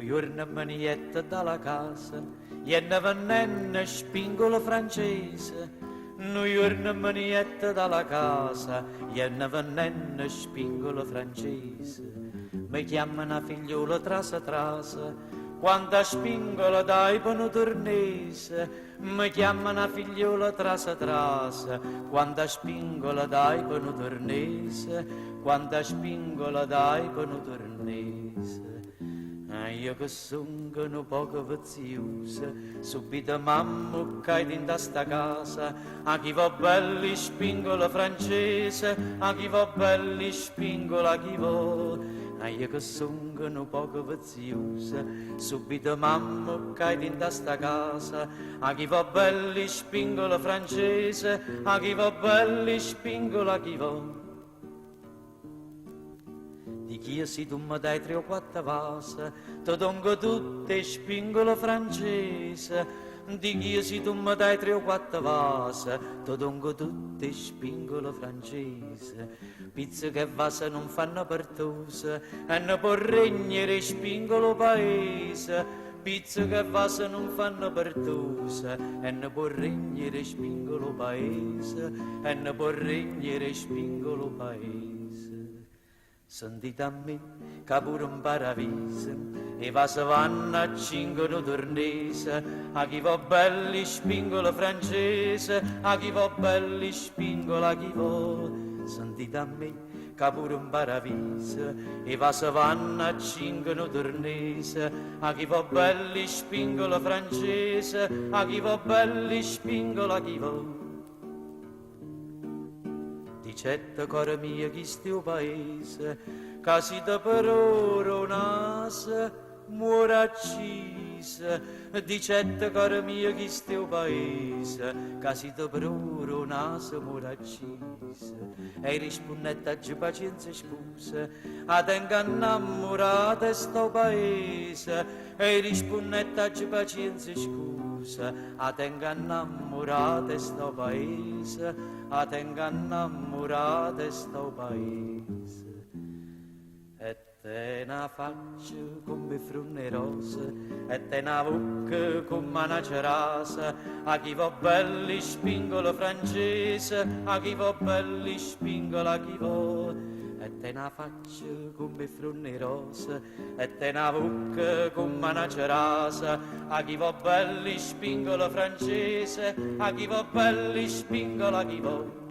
giorno me ne jette dalla casa, e ne venne spingolo francese. Un giorno me ne jette dalla casa, e ne venne spingolo francese. Mi chiamano figliola trasa trasa, quando spingola dai pano tornese. Mi chiamano figliola trasa trasa, quando spingola dai pano tornese. Quando spingola dai pano tornese. Io che sono poco viziosa, subito mamma cade in sta casa. A chi va belli spingola francese, a chi va belli spingola a chi va. Io che sono poco viziosa, subito mamma cade in sta casa. A chi va belli spingola francese, a chi va belli spingola a chi va. Di chi si tu mi dai 3 o 4 vase, ti dongo tutte spingolo francese. Di chi si tu mi dai 3 o 4 vase, ti dongo tutte spingolo francese. Pizze che vase non fanno pertose, e ne può regnere spingolo paese. Pizze che vase non fanno pertose, e ne può regnere spingolo paese. E ne può regnere spingolo paese. Sentite a me, che pure un paravise, e va se vanno a cingono tornese, a chi va belli spingola francese, a chi va belli spingola a chi va. Sentite a me, che pure un paravise, e va se vanno a cingono tornese, a chi va belli spingola francese, a chi va belli spingola a chi va. Dicette cor mio chi stiu paese, che si da per oro nase muore accise. Dicette cor mio chi stiu paese, che si da per oro nase muore accise. E rispondette a pazienza spuse, a tenga innamorata sto paese. E rispondette a pazienza scusa, a tenga innamorata sto paese. A tenga innamorata sto paese. E te na faccia come frunne rose, e te na bocca come una cerasa. A chi va belli spingola francese, a chi va belli spingola a chi va. E te na faccia come frunne rose, e te na bocca come una cerasa. A chi va belli spingola francese, a chi va belli spingola a chi va.